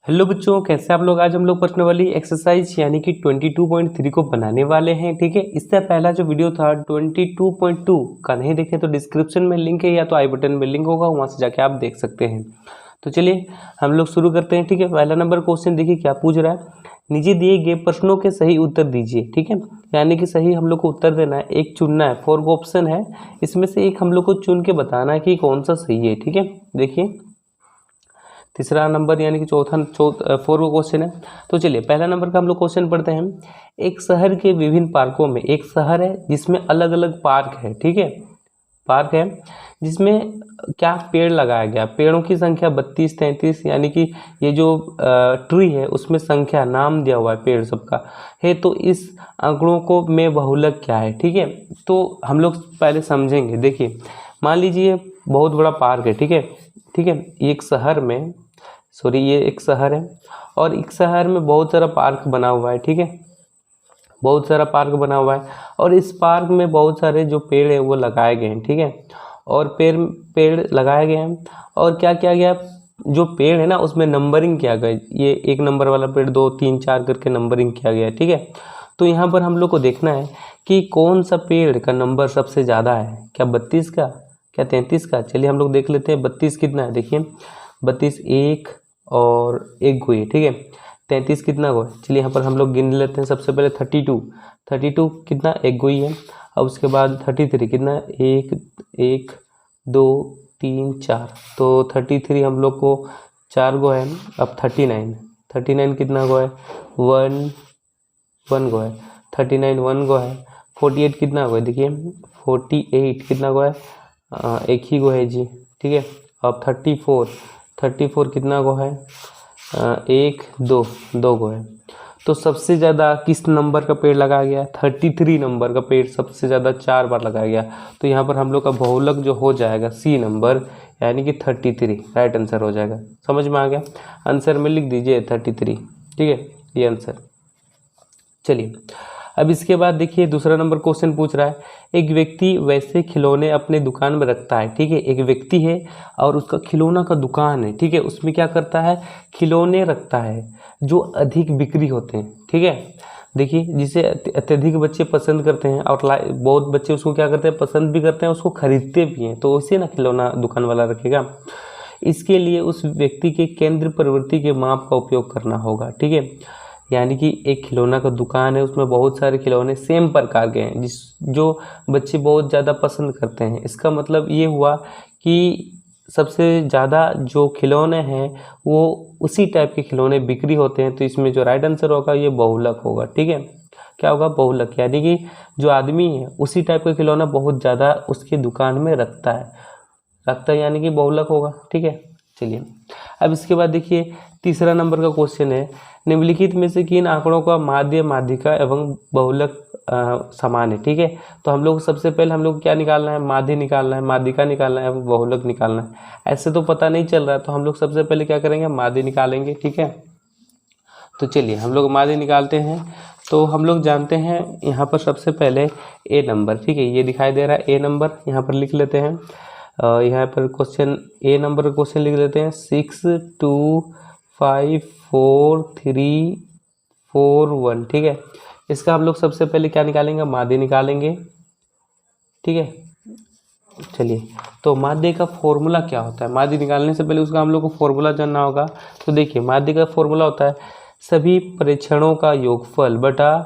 Hello बच्चों, कैसे आप लोग। आज हम लोग पढ़ने वाली एक्सरसाइज यानी कि 22.3 को बनाने वाले हैं। ठीक है, इससे पहला जो वीडियो था 22.2 का नहीं देखे तो डिस्क्रिप्शन में लिंक है या तो आई बटन में लिंक होगा, वहां से जाके आप देख सकते हैं। तो चलिए हम लोग शुरू करते हैं। ठीक है, पहला नंबर क्वेश्चन देखिए क्या पूछ रहा है। नीचे दिए गए प्रश्नों के सही उत्तर दीजिए। ठीक है, यानी कि सही हम लोग को उत्तर देना है, एक चुनना है। 4 ऑप्शन है, इसमें से एक हम लोग को चुन के बताना है कि कौन सा सही है। ठीक है, देखिए तीसरा नंबर यानी कि फोर क्वेश्चन है। तो चलिए पहला नंबर का हम लोग क्वेश्चन पढ़ते हैं। एक शहर के विभिन्न पार्कों में, एक शहर है जिसमें अलग अलग पार्क है। ठीक है, पार्क है जिसमें क्या पेड़ लगाया गया, पेड़ों की संख्या 32 33, यानी कि ये जो ट्री है उसमें संख्या नाम दिया हुआ है पेड़ सबका है। तो इस आंकड़ों को में बहुलक क्या है। ठीक है, तो हम लोग पहले समझेंगे। देखिए मान लीजिए बहुत बड़ा पार्क है। ठीक है, ठीक है, एक शहर में ये एक शहर है और एक शहर में बहुत सारा पार्क बना हुआ है। ठीक है, बहुत सारा पार्क बना हुआ है और इस पार्क में बहुत सारे जो पेड़ है वो लगाए गए हैं। ठीक है, और पेड़ लगाए गए हैं और क्या किया गया, जो पेड़ है ना उसमें नंबरिंग किया गया। ये 1 नंबर वाला पेड़ 2 3 4 करके नंबरिंग किया गया है। ठीक है, तो यहाँ पर हम लोग को देखना है कि कौन सा पेड़ का नंबर सबसे ज़्यादा है, क्या 32 का, क्या 33 का। चलिए हम लोग देख लेते हैं 32 कितना है। देखिए 32 एक और एक गोई। ठीक है, 33 कितना गो है। चलिए यहाँ पर हम लोग गिन लेते हैं। सबसे पहले 32 कितना, एक गोई है। अब उसके बाद 33 कितना, एक एक 2 3 4, तो 33 हम लोग को 4 गो है। अब 39 कितना गो है, 1 गो है। 39 1 गो है। 48 कितना गो है, देखिए 48 कितना गो है, एक ही गो है जी। ठीक है, अब 34 कितना गो है, 1 2 गो है। तो सबसे ज़्यादा किस नंबर का पेड़ लगाया गया, 33 नंबर का पेड़ सबसे ज़्यादा 4 बार लगाया गया। तो यहाँ पर हम लोग का बहुलक जो हो जाएगा सी नंबर, यानी कि 33 राइट आंसर हो जाएगा। समझ में आ गया, आंसर में लिख दीजिए 33। ठीक है, ये आंसर। चलिए अब इसके बाद देखिए दूसरा नंबर क्वेश्चन पूछ रहा है। एक व्यक्ति वैसे खिलौने अपने दुकान में रखता है। ठीक है, एक व्यक्ति है और उसका खिलौना का दुकान है। ठीक है, उसमें क्या करता है, खिलौने रखता है जो अधिक बिक्री होते हैं। ठीक है, देखिए जिसे अत्यधिक बच्चे पसंद करते हैं और बहुत बच्चे उसको क्या करते हैं, पसंद भी करते हैं, उसको खरीदते भी हैं। तो उसे ना खिलौना दुकान वाला रखेगा। इसके लिए उस व्यक्ति के केंद्र प्रवृत्ति के माप का उपयोग करना होगा। ठीक है, यानी कि एक खिलौना का दुकान है, उसमें बहुत सारे खिलौने सेम प्रकार के हैं जो बच्चे बहुत ज़्यादा पसंद करते हैं। इसका मतलब ये हुआ कि सबसे ज़्यादा जो खिलौने हैं वो उसी टाइप के खिलौने बिक्री होते हैं। तो इसमें जो राइट आंसर होगा ये बहुलक होगा। ठीक है, क्या होगा, बहुलक, यानी कि जो आदमी है उसी टाइप का खिलौना बहुत ज़्यादा उसके दुकान में रखता है, यानी कि बहुलक होगा। ठीक है, चलिए अब इसके बाद देखिए तीसरा नंबर का क्वेश्चन है। निम्नलिखित में से किन आंकड़ों का माध्य, माध्यिका एवं बहुलक समान है। ठीक है, तो हम लोग सबसे पहले हम लोग क्या निकालना है, माध्य निकालना है, माध्यिका निकालना है एवं बहुलक निकालना है। ऐसे तो पता नहीं चल रहा है, तो हम लोग सबसे पहले क्या करेंगे, माध्य निकालेंगे। ठीक है, तो चलिए हम लोग माध्य निकालते हैं। तो हम लोग जानते हैं यहाँ पर सबसे पहले ए नंबर। ठीक है, ये दिखाई दे रहा है ए नंबर, यहाँ पर लिख लेते हैं। यहाँ पर क्वेश्चन ए नंबर का क्वेश्चन लिख लेते हैं 6 2 5 4 3 4 1। ठीक है, इसका हम लोग सबसे पहले क्या निकालेंगे, माध्य निकालेंगे। ठीक है, चलिए तो माध्य का फॉर्मूला क्या होता है, माध्य निकालने से पहले उसका हम लोग को फॉर्मूला जानना होगा। तो देखिए माध्य का फॉर्मूला होता है सभी परीक्षणों का योगफल बटा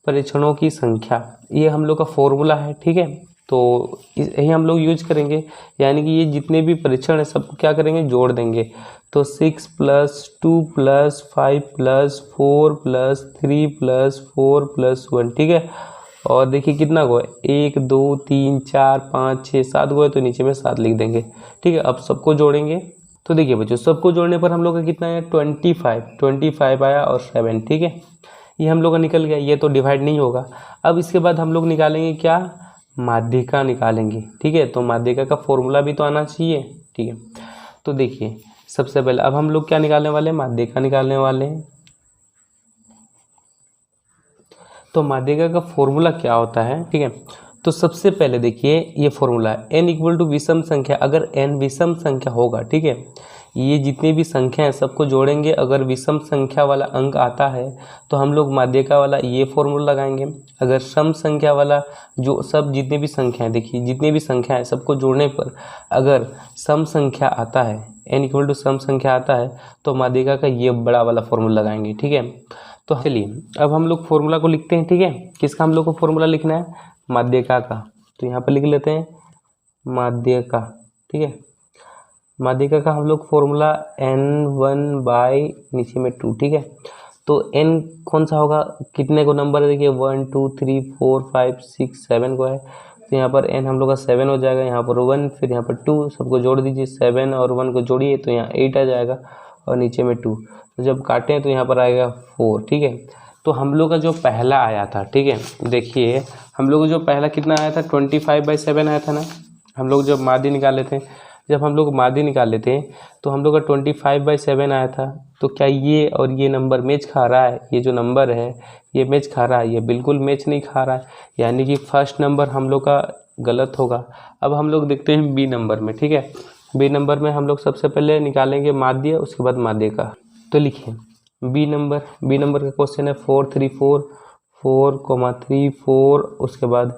परीक्षणों की संख्या, ये हम लोग का फॉर्मूला है। ठीक है, तो यही हम लोग यूज करेंगे, यानी कि ये जितने भी परीक्षण है सबको क्या करेंगे, जोड़ देंगे। तो 6 + 2 + 5 + 4 + 3 + 4 + 1। ठीक है, और देखिए कितना गो है, 1 2 3 4 5 6 7 गो है, तो नीचे में 7 लिख देंगे। ठीक है, अब सबको जोड़ेंगे। तो देखिए बच्चों सबको जोड़ने पर हम लोग का कितना है, 25 आया और 7। ठीक है, ये हम लोग का निकल गया, ये तो डिवाइड नहीं होगा। अब इसके बाद हम लोग निकालेंगे क्या, माध्यिका निकालेंगे। ठीक है, तो माध्यिका का फॉर्मूला भी तो आना चाहिए। ठीक है, तो देखिए सबसे पहले अब हम लोग क्या निकालने वाले हैं, माध्यिका निकालने वाले हैं। तो माध्यिका का फॉर्मूला क्या होता है, ठीक है, तो सबसे पहले देखिए ये फॉर्मूला है n = विषम संख्या। अगर n विषम संख्या होगा, ठीक है, ये जितनी भी संख्या है सबको जोड़ेंगे, अगर विषम संख्या वाला अंक आता है तो हम लोग माध्यिका वाला ये फॉर्मूला लगाएंगे। अगर सम संख्या वाला जो सब जितनी भी संख्या है, देखिए जितनी भी संख्या है सबको जोड़ने पर अगर सम संख्या आता है, n इक्वल टू सम संख्या आता है, तो माध्यिका का ये बड़ा वाला फॉर्मूला लगाएंगे। ठीक है, तो चलिए अब हम लोग फॉर्मूला को लिखते हैं। ठीक है, किसका हम लोग को फॉर्मूला लिखना है? माध्यिका का। तो यहाँ पर लिख लेते हैं माध्यिका। ठीक है, माध्यिका का हम लोग फॉर्मूला n1 नीचे में 2। ठीक है, तो n कौन सा होगा, कितने को नंबर है, देखिए 1 2 3 4 5 6 7 को है, तो यहाँ पर n हम लोग का 7 हो जाएगा, यहाँ पर 1, फिर यहाँ पर 2, सबको जोड़ दीजिए, 7 और 1 को जोड़िए तो यहाँ 8 आ जाएगा और नीचे में 2, तो जब काटें तो यहाँ पर आएगा 4। ठीक है, तो हम लोग का जो पहला आया था, ठीक है, देखिए हम लोग जो पहला कितना आया था, 25/7 आया था ना। हम लोग जब माध्य निकाले थे, जब हम लोग माध्य निकाले थे तो हम लोग का 25/7 आया था। तो क्या ये और ये नंबर मैच खा रहा है? ये जो नंबर है ये मैच खा रहा है? ये बिल्कुल मैच नहीं खा रहा है, यानी कि फर्स्ट नंबर हम लोग का गलत होगा। अब हम लोग देखते हैं बी नंबर में। ठीक है, बी नंबर में हम लोग सबसे पहले निकालेंगे माध्य, उसके बाद माध्य का। तो लिखिए बी नंबर का क्वेश्चन है 4 3 4 4, 3 4, उसके बाद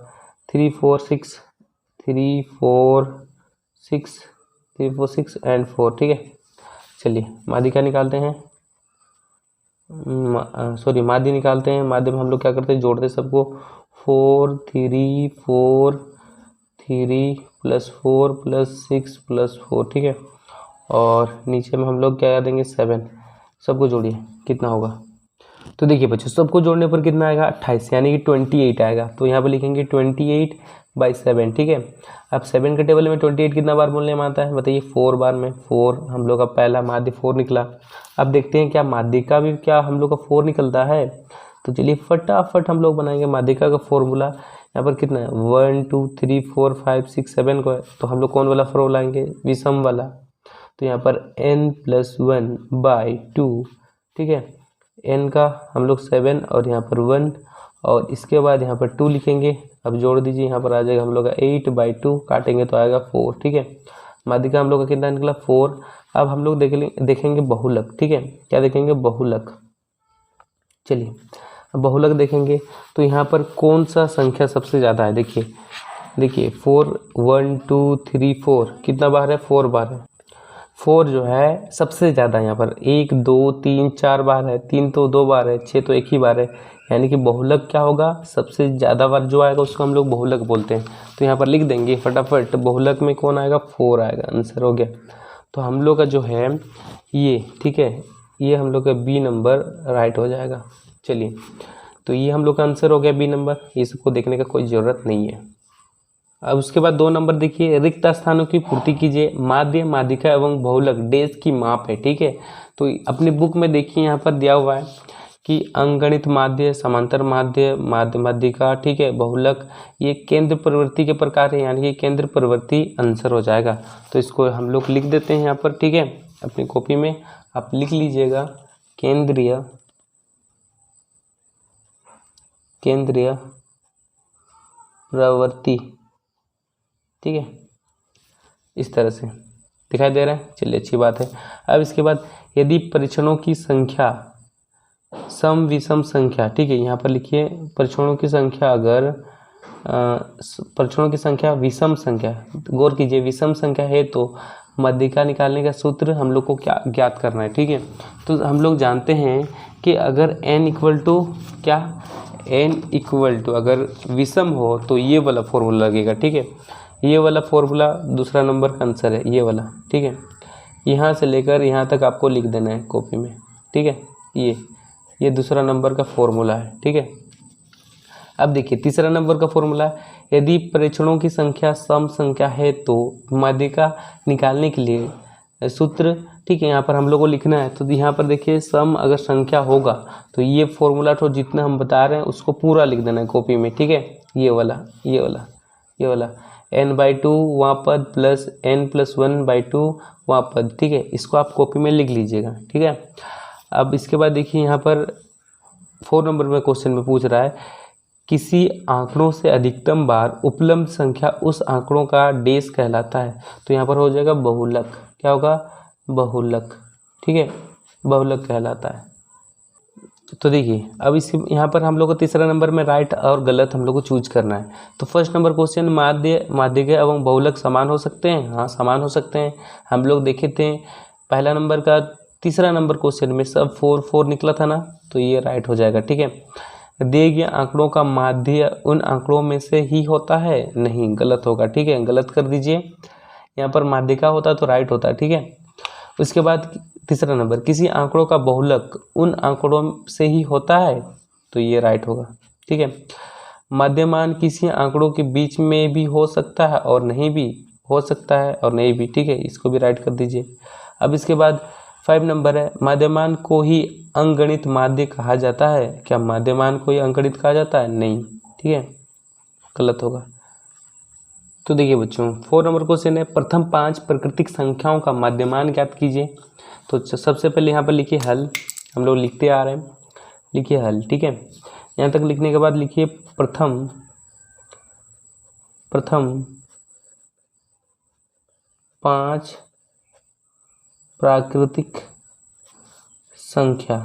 3 4 6 3 4 6 3 4 6 एंड 4। ठीक है, चलिए माध्यिका निकालते हैं, माध्य निकालते हैं। माध्य में हम लोग क्या करते हैं, जोड़ते सबको, 4 3 4 3 + 4 + 6 + 4। ठीक है, और नीचे में हम लोग क्या देंगे, 7, सबको जोड़िए कितना होगा। तो देखिए बच्चों सबको जोड़ने पर कितना आएगा, 28, यानी कि 28 आएगा। तो यहाँ पर लिखेंगे 28/7। ठीक है, अब 7 के टेबल में 28 कितना बार बोलने में आता है, बताइए 4 बार में। 4 हम लोग का पहला माध्य 4 निकला। अब देखते हैं क्या माध्यिका भी क्या हम लोग का 4 निकलता है। तो चलिए फटाफट हम लोग बनाएंगे माध्यिका का फॉर्मूला। यहाँ पर कितना है, 1 2 3 4 5 6 7 को है, तो हम लोग कौन वाला फॉर्मूला लाएंगे, विषम वाला। तो यहाँ पर n+1/2। ठीक है, n का हम लोग 7 और यहाँ पर 1, और इसके बाद यहाँ पर 2 लिखेंगे। अब जोड़ दीजिए, यहाँ पर आ जाएगा हम लोग का 8/2, काटेंगे तो आएगा 4। ठीक है, माध्यिका हम लोग का कितना निकला, 4। अब हम लोग देखेंगे बहुलक। ठीक है, क्या देखेंगे, बहुलक। चलिए अब बहुलक देखेंगे तो यहाँ पर कौन सा संख्या सबसे ज़्यादा है, देखिए 4 1 2 3 4 कितना बार है, 4 बार है। 4 जो है सबसे ज़्यादा, यहाँ पर 1 2 3 4 बार है, 3 तो 2 बार है, 6 तो 1 ही बार है, यानी कि बहुलक क्या होगा, सबसे ज़्यादा बार जो आएगा उसको हम लोग बहुलक बोलते हैं। तो यहाँ पर लिख देंगे फटाफट, बहुलक में कौन आएगा, 4 आएगा, आंसर हो गया। तो हम लोग का जो है ये, ठीक है, ये हम लोग का बी नंबर राइट हो जाएगा। चलिए तो ये हम लोग का आंसर हो गया बी नंबर, ये सबको देखने का कोई ज़रूरत नहीं है। अब उसके बाद 2 नंबर देखिए, रिक्त स्थानों की पूर्ति कीजिए, माध्य माध्यिका एवं बहुलक डेज की माप है। ठीक है, तो अपनी बुक में देखिए यहाँ पर दिया हुआ है कि अंकगणित माध्य, समांतर माध्य, माध्यिका, ठीक है, बहुलक, ये केंद्र प्रवृत्ति के प्रकार है, यानी कि केंद्र प्रवृत्ति आंसर हो जाएगा। तो इसको हम लोग लिख देते हैं यहाँ पर। ठीक है, अपनी कॉपी में आप लिख लीजिएगा केंद्रीय प्रवृत्ति। ठीक है, इस तरह से दिखाई दे रहा है, चलिए अच्छी बात है। अब इसके बाद यदि परीक्षणों की संख्या सम विषम संख्या, ठीक है, यहाँ पर लिखिए परीक्षणों की संख्या, अगर परीक्षणों की संख्या विषम संख्या, गौर कीजिए विषम संख्या है तो माध्यिका निकालने का सूत्र हम लोग को क्या ज्ञात करना है। ठीक है, तो हम लोग जानते हैं कि अगर n इक्वल टू क्या, अगर विषम हो तो ये वाला फॉर्मूला लगेगा। ठीक है, ये वाला फॉर्मूला दूसरा नंबर का आंसर है, ये वाला। ठीक है, यहाँ से लेकर यहाँ तक आपको लिख देना है कॉपी में। ठीक है, ये दूसरा नंबर का फॉर्मूला है। ठीक है, अब देखिए तीसरा नंबर का फॉर्मूला, यदि परीक्षणों की संख्या सम संख्या है तो माध्यिका निकालने के लिए सूत्र, ठीक है, यहाँ पर हम लोग को लिखना है। तो यहाँ पर देखिए सम अगर संख्या होगा तो ये फॉर्मूला तो जितना हम बता रहे हैं उसको पूरा लिख देना है कॉपी में। ठीक है, ये वाला n/2 वहाँ पद प्लस n+1/2 वहाँ पद। ठीक है, इसको आप कॉपी में लिख लीजिएगा। ठीक है, अब इसके बाद देखिए यहाँ पर 4 नंबर में क्वेश्चन में पूछ रहा है, किसी आंकड़ों से अधिकतम बार उपलब्ध संख्या उस आंकड़ों का डेश कहलाता है। तो यहाँ पर हो जाएगा बहुलक, क्या होगा, बहुलक, ठीक है, बहुलक कहलाता है। तो देखिए अब इस यहाँ पर हम लोग को तीसरा नंबर में राइट और गलत हम लोग को चूज करना है। तो फर्स्ट नंबर क्वेश्चन, माध्यिक एवं बहुलक समान हो सकते हैं? हाँ, समान हो सकते हैं। हम लोग देखे थे पहला नंबर का तीसरा नंबर क्वेश्चन में सब 4 4 निकला था ना, तो ये राइट हो जाएगा, ठीक है। दिए गए आंकड़ों का माध्य उन आंकड़ों में से ही होता है? नहीं, गलत होगा, ठीक है, गलत कर दीजिए। यहाँ पर माध्यिका होता तो राइट होता, ठीक है। उसके बाद तीसरा नंबर, किसी आंकड़ों का बहुलक उन आंकड़ों से ही होता है? तो ये राइट होगा, ठीक है। मध्यमान किसी आंकड़ों के बीच में भी हो सकता है और नहीं भी हो सकता है और नहीं भी, ठीक है, इसको भी राइट कर दीजिए। अब इसके बाद 5 नंबर है, मध्यमान को ही अंकगणित माध्य कहा जाता है? क्या मध्यमान को ही अंकगणित कहा जाता है? नहीं, ठीक है, गलत होगा। तो देखिए बच्चों 4 नंबर क्वेश्चन है, प्रथम 5 प्राकृतिक संख्याओं का मध्यमान ज्ञात कीजिए। तो सबसे पहले यहाँ पर लिखिए हल, हम लोग लिखते आ रहे हैं, लिखिए हल, ठीक है। यहाँ तक लिखने के बाद लिखिए प्रथम 5 प्राकृतिक संख्या।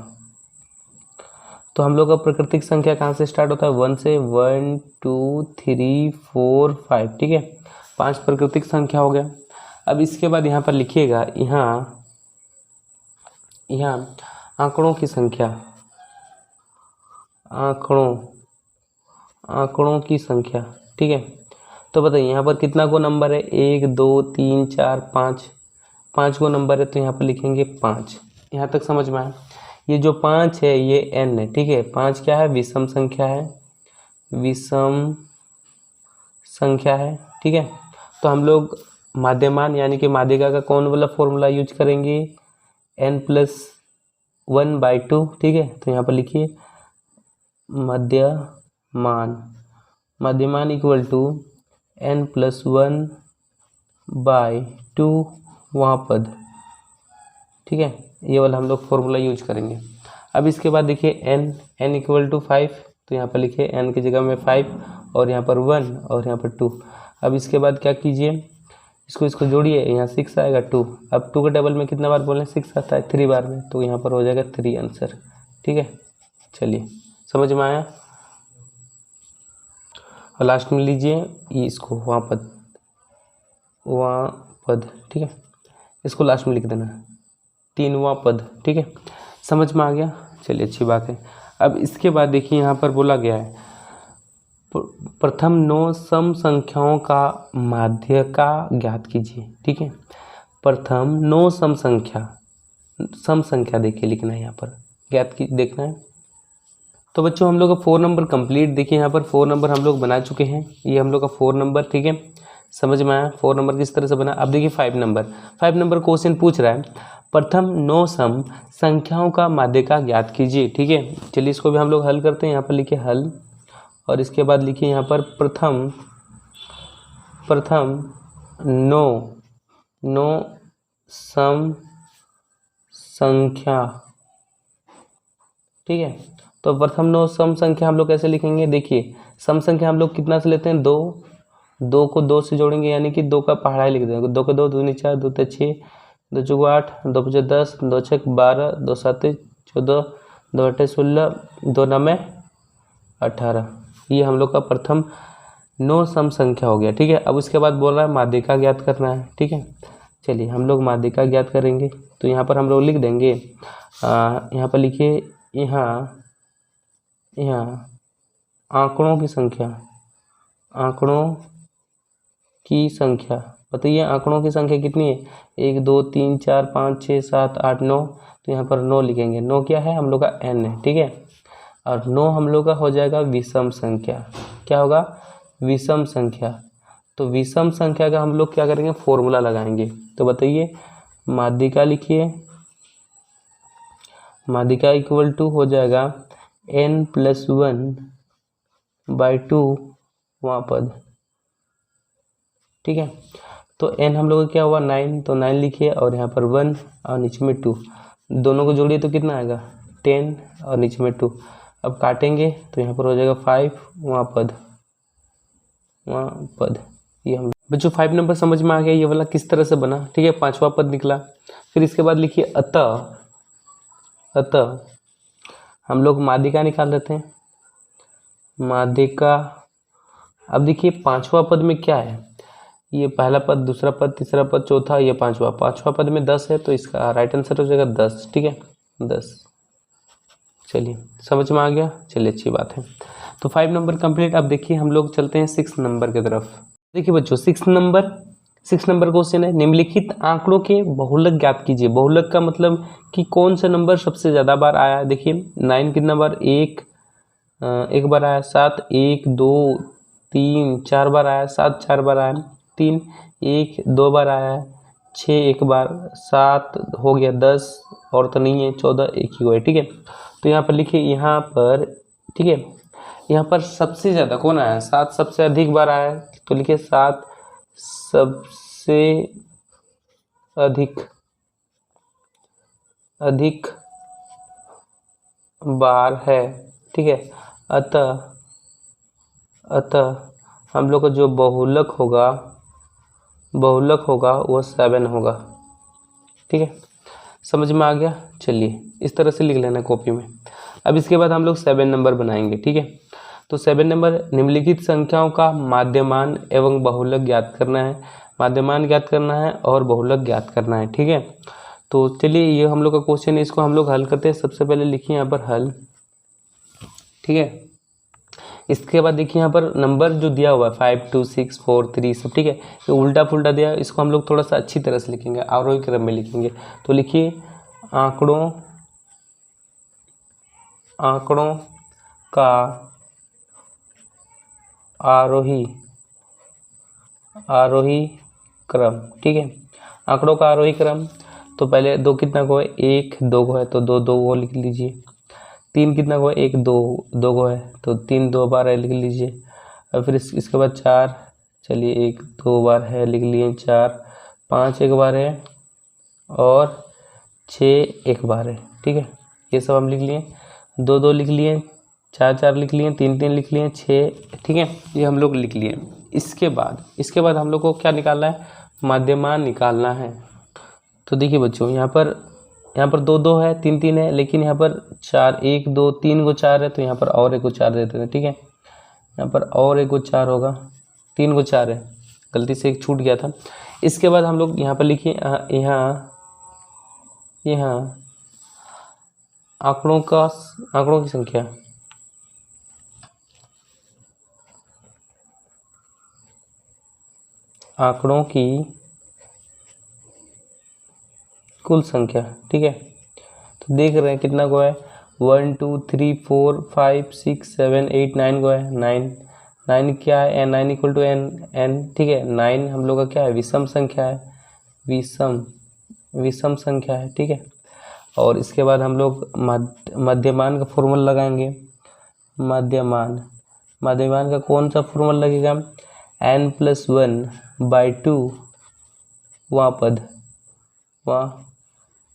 तो हम लोग का प्राकृतिक संख्या कहाँ से स्टार्ट होता है? 1 से, 1 2 3 4 5, ठीक है, 5 प्राकृतिक संख्या हो गया। अब इसके बाद यहाँ पर लिखिएगा, यहाँ आंकड़ों की संख्या, आंकड़ों की संख्या, ठीक है। तो बताइए यहाँ पर कितना गो नंबर है? 1 2 3 4 5, 5 गो नंबर है, तो यहाँ पर लिखेंगे 5। यहाँ तक समझ में आया? ये जो 5 है ये n है, ठीक है। 5 क्या है? विषम संख्या है, विषम संख्या है, ठीक है। तो हम लोग माध्यमान यानी कि माध्यिका का कौन वाला फॉर्मूला यूज करेंगे? n+1/2, ठीक है। तो यहाँ पर लिखिए मध्यमान इक्वल टू n+1/2 वहाँ पद, ठीक है, ये वाला हम लोग फॉर्मूला यूज करेंगे। अब इसके बाद देखिए n इक्वल टू 5, तो यहाँ पर लिखिए n की जगह में 5 और यहाँ पर 1 और यहाँ पर 2। अब इसके बाद क्या कीजिए, इसको जोड़िए, यहाँ 6 आएगा 2। अब 2 के डबल में कितना बार बोलें? 6 आता है 3 बार में, तो यहाँ पर हो जाएगा 3 आंसर, ठीक है। चलिए समझ में आया? और लास्ट में लीजिए इसको वहाँ पद, ठीक है, इसको लास्ट में लिख देना, 3वां पद, ठीक है। समझ में आ गया? चलिए अच्छी बात है। अब इसके बाद देखिए यहाँ पर बोला गया है प्रथम 9 सम संख्याओं का माध्यिका ज्ञात कीजिए, ठीक है। प्रथम 9 सम संख्या देखिए लिखना है, यहाँ पर ज्ञात की देखना है। तो बच्चों हम लोग का 4 नंबर कंप्लीट, देखिए यहाँ पर 4 नंबर हम लोग बना चुके हैं, ये हम लोग का 4 नंबर, ठीक है। समझ में आया 4 नंबर किस तरह से बना? अब देखिए 5 नंबर क्वेश्चन पूछ रहा है प्रथम 9 सम संख्याओं का माध्यिका ज्ञात कीजिए, ठीक है। चलिए इसको भी हम लोग हल करते हैं। यहाँ पर लिखिए हल और इसके बाद लिखिए यहाँ पर प्रथम 9 सम संख्या, ठीक है। तो प्रथम 9 सम संख्या हम लोग कैसे लिखेंगे? देखिए सम संख्या हम लोग कितना से लेते हैं? 2 को 2 से जोड़ेंगे, यानी कि 2 का पहाड़ा लिख देंगे। 2 को 2 दूनी 4, 2 ते 6, 2 चौको 8, 2 पचे 10, 2 छक 12, 2 साते 14, 2 अठे 16, 2 नमे 18। ये हम लोग का प्रथम 9 सम संख्या हो गया, ठीक है। अब उसके बाद बोल रहा है माध्यिका ज्ञात करना है, ठीक है। चलिए हम लोग माध्यिका ज्ञात करेंगे। तो यहाँ पर हम लोग लिख देंगे, यहाँ पर लिखिए, यहाँ आंकड़ों की संख्या, बताइए आंकड़ों की संख्या कितनी है? 1 2 3 4 5 6 7 8 9, तो यहाँ पर 9 लिखेंगे। 9 क्या है? हम लोग का n है, ठीक है। और 9 हम लोग का हो जाएगा विषम संख्या। क्या होगा? विषम संख्या। तो विषम संख्या का हम लोग क्या करेंगे? फॉर्मूला लगाएंगे। तो बताइए माध्यिका लिखिए, माध्यिका इक्वल टू हो जाएगा n+1/2 वहाँ पद, ठीक है। तो n हम लोग का क्या हुआ? 9, तो 9 लिखिए और यहाँ पर 1 और नीचे में 2, दोनों को जोड़िए तो कितना आएगा? 10 और नीचे में 2। अब काटेंगे तो यहाँ पर हो जाएगा 5 वहाँ पद, ये हम बच्चों 5 नंबर समझ में आ गया ये वाला किस तरह से बना, ठीक है। पांचवा पद निकला। फिर इसके बाद लिखिए अतः, अतः हम लोग माध्यिका निकाल लेते हैं, माध्यिका। अब देखिए पांचवा पद में क्या है, ये पहला पद, दूसरा पद, तीसरा पद, चौथा, ये पांचवा। पांचवा पद में 10 है तो इसका राइट आंसर हो जाएगा 10, ठीक है 10। चलिए समझ में आ गया, चलिए अच्छी बात है। तो 5 नंबर कंप्लीट। अब देखिए हम लोग चलते हैं 6 नंबर की तरफ। देखिए बच्चों 6 नंबर क्वेश्चन है, निम्नलिखित आंकड़ों के बहुलक ज्ञात कीजिए। बहुलक का मतलब कि कौन सा नंबर सबसे ज़्यादा बार आया है। देखिए 9 कितना बार, एक बार आया, 7 1 2 3 4 बार आया, 7 4 बार आया, 3 1 2 बार आया है, 6 एक बार, 7 हो गया, 10 और तो नहीं है, 14 एक ही हुआ है, ठीक है। तो यहाँ पर लिखिए, यहाँ पर ठीक है, यहाँ पर सबसे ज़्यादा कौन आया है, 7 सबसे अधिक बार आया है, तो लिखिए 7 सबसे अधिक बार है, ठीक है। अतः हम लोग का जो बहुलक होगा वो 7 होगा, ठीक है। समझ में आ गया, चलिए इस तरह से लिख लेना कॉपी में। अब इसके बाद हम लोग 7 नंबर बनाएंगे, ठीक है। तो 7 नंबर, निम्नलिखित संख्याओं का माध्यमान एवं बहुलक ज्ञात करना है। माध्यमान ज्ञात करना है और बहुलक ज्ञात करना है, ठीक है। तो चलिए ये हम लोग का क्वेश्चन है, इसको हम लोग हल करते हैं। सबसे पहले लिखिए यहाँ पर हल, ठीक है। इसके बाद देखिए यहाँ पर नंबर जो दिया हुआ है 5 2 6 4 3 सब, ठीक है। ये उल्टा पुल्टा दिया है, इसको हम लोग थोड़ा सा अच्छी तरह से लिखेंगे, आरोही क्रम में लिखेंगे। तो लिखिए आंकड़ों का आरोही क्रम, ठीक है। आंकड़ों का आरोही क्रम, तो पहले 2 कितना को है, 1 2 को है तो 2 2 को लिख लीजिए। 3 कितना को है, 1 2 2 को है तो 3 2 बार है, लिख लीजिए। और फिर इसके बाद 4, चलिए 1 2 बार है, लिख लिए 4, 5 एक बार है और 6 एक बार है, ठीक है। ये सब हम लिख लिए, 2 2 लिख लिए, 4 4 लिख लिए, 3 3 लिख लिए, 6, ठीक है। ये हम लोग लिख लिए। इसके बाद हम लोग को क्या निकालना है, माध्यमान निकालना है। तो देखिए बच्चों यहाँ पर 2 2 है, 3 3 है, लेकिन यहाँ पर 4 1 2 3 को 4 है तो यहाँ पर और एक को 4 देते हैं, ठीक है। यहाँ पर और एक को 4 होगा, 3 को 4 है, गलती से एक छूट गया था। इसके बाद हम लोग यहाँ पर लिखिए, यहाँ आंकड़ों की संख्या, आंकड़ों की कुल संख्या, ठीक है। तो देख रहे हैं कितना को है, 1 2 3 4 5 6 7 8 9 को है, 9 क्या है, n 9 इक्वल टू n, ठीक है। 9 हम लोग का क्या है, विषम संख्या है, विषम संख्या है, ठीक है। और इसके बाद हम लोग मध्यमान का फॉर्मूला लगाएंगे। मध्यमान का कौन सा फॉर्मूला लगेगा, n+1/2 वहाँ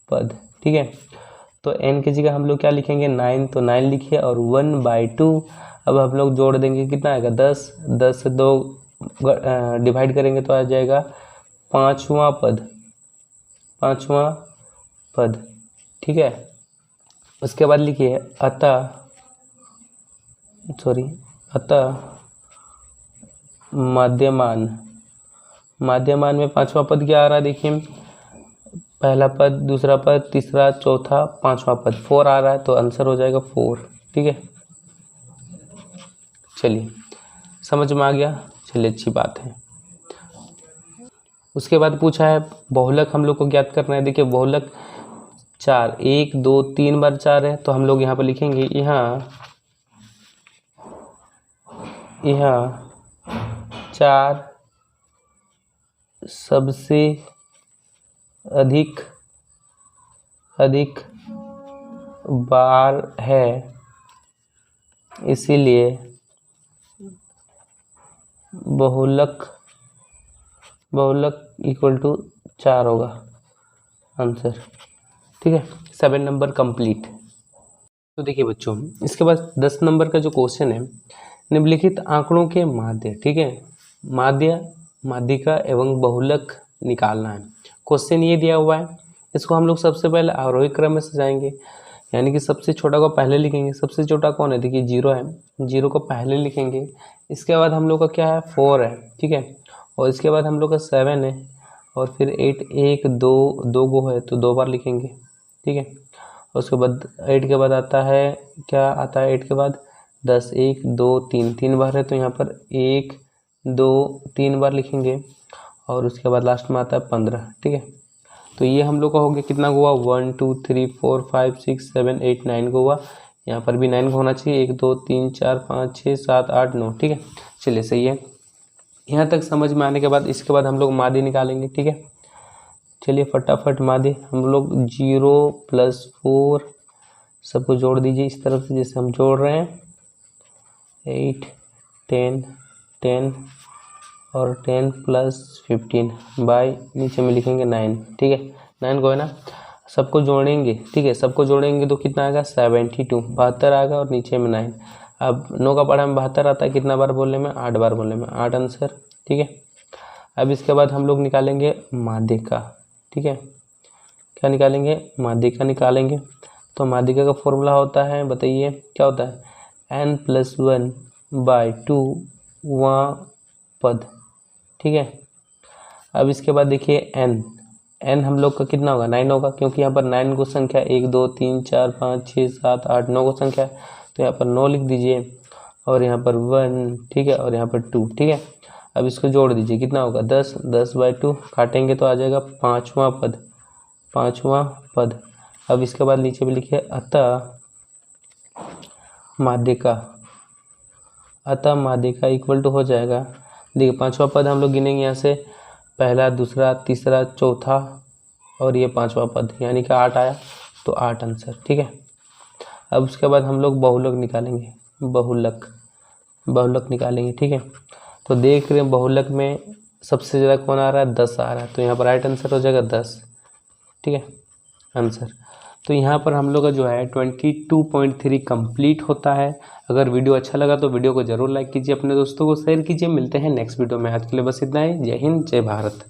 पद, ठीक है। तो n की जगह हम लोग क्या लिखेंगे, 9, तो 9 लिखिए और 1/2। अब हम लोग जोड़ देंगे, कितना आएगा 10, 10 से 2 डिवाइड करेंगे तो आ जाएगा पाँचवां पद, ठीक है। उसके बाद लिखिए अतः माध्यमान में पांचवा पद क्या आ रहा है, देखिए पहला पद, दूसरा पद, तीसरा, चौथा, पांचवा पद 4 आ रहा है, तो आंसर हो जाएगा 4, ठीक है। चलिए समझ में आ गया, चलिए अच्छी बात है। उसके बाद पूछा है बहुलक हम लोग को ज्ञात करना है। देखिए बहुलक 4, 1 2 3 बार 4 है, तो हम लोग यहाँ पर लिखेंगे, यहाँ 4 सबसे अधिक बार है, इसीलिए बहुलक इक्वल टू 4 होगा आंसर, ठीक है। 7 नंबर कंप्लीट। तो देखिए बच्चों इसके बाद 10 नंबर का जो क्वेश्चन है, निम्नलिखित आंकड़ों के माध्य, ठीक है। माध्य माध्यिका एवं बहुलक निकालना है। क्वेश्चन ये दिया हुआ है, इसको हम लोग सबसे पहले आरोही क्रम में सजाएंगे, यानी कि सबसे छोटा को पहले लिखेंगे। सबसे छोटा कौन है, देखिए 0 है, 0 को पहले लिखेंगे। इसके बाद हम लोग का क्या है, 4 है, ठीक है। और इसके बाद हम लोग का 7 है, और फिर 8, 1 2 2 गो है तो 2 बार लिखेंगे, ठीक है। और उसके बाद 8 के बाद आता है, क्या आता है 8 के बाद, 10, 1 2 3, 3 बार है तो यहाँ पर 1 2 3 बार लिखेंगे। और उसके बाद लास्ट में आता है 15, ठीक है। तो ये हम लोग का हो गया, कितना हुआ, 1 2 3 4 5 6 7 8 9 को हुआ। यहाँ पर भी 9 होना चाहिए, 1 2 3 4 5 6 7 8 9, ठीक है। चलिए सही है, यहाँ तक समझ में आने के बाद इसके बाद हम लोग माध्य निकालेंगे, ठीक है। चलिए फटाफट माध्य हम लोग 0 + 4 सबको जोड़ दीजिए इस तरफ से जैसे हम जोड़ रहे हैं, 8 10 10 और 10 + 15 बाय नीचे में लिखेंगे 9, ठीक है। 9 को है ना, सबको जोड़ेंगे, ठीक है। सबको जोड़ेंगे तो कितना आएगा, 72, 72 आएगा और नीचे में 9। अब 9 का पढ़ा में 72 आता है, कितना बार बोलने में, 8 बार बोलने में, 8 आंसर, ठीक है। अब इसके बाद हम लोग निकालेंगे माध्यिका, ठीक है। क्या निकालेंगे, माध्यिका निकालेंगे। तो माध्यिका का फॉर्मूला होता है, बताइए क्या होता है, n+1/2वां पद, ठीक है। अब इसके बाद देखिए n हम लोग का कितना होगा, 9 होगा, क्योंकि यहाँ पर 9 को संख्या 1 2 3 4 5 6 7 8 9 को संख्या है, तो यहाँ पर 9 लिख दीजिए। और यहाँ पर 1, ठीक है, और यहाँ पर 2, ठीक है। अब इसको जोड़ दीजिए, कितना होगा, 10, 10/2 काटेंगे तो आ जाएगा 5वां पद, 5वां पद। अब इसके बाद नीचे भी लिखिए अतः माध्यिका इक्वल टू हो जाएगा, देखिए 5वां पद हम लोग गिनेंगे यहाँ से, पहला दूसरा तीसरा चौथा और ये 5वां पद, यानी कि 8 आया, तो 8 आंसर, ठीक है। अब उसके बाद हम लोग बहुलक निकालेंगे, बहुलक निकालेंगे, ठीक है। तो देख रहे हैं बहुलक में सबसे ज़्यादा कौन आ रहा है, 10 आ रहा है, तो यहाँ पर राइट आंसर हो जाएगा 10, ठीक है आंसर। तो यहाँ पर हम लोग का जो है 22.3 कंप्लीट होता है। अगर वीडियो अच्छा लगा तो वीडियो को जरूर लाइक कीजिए, अपने दोस्तों को शेयर कीजिए। मिलते हैं नेक्स्ट वीडियो में, आज के लिए बस इतना ही। जय हिंद, जय भारत।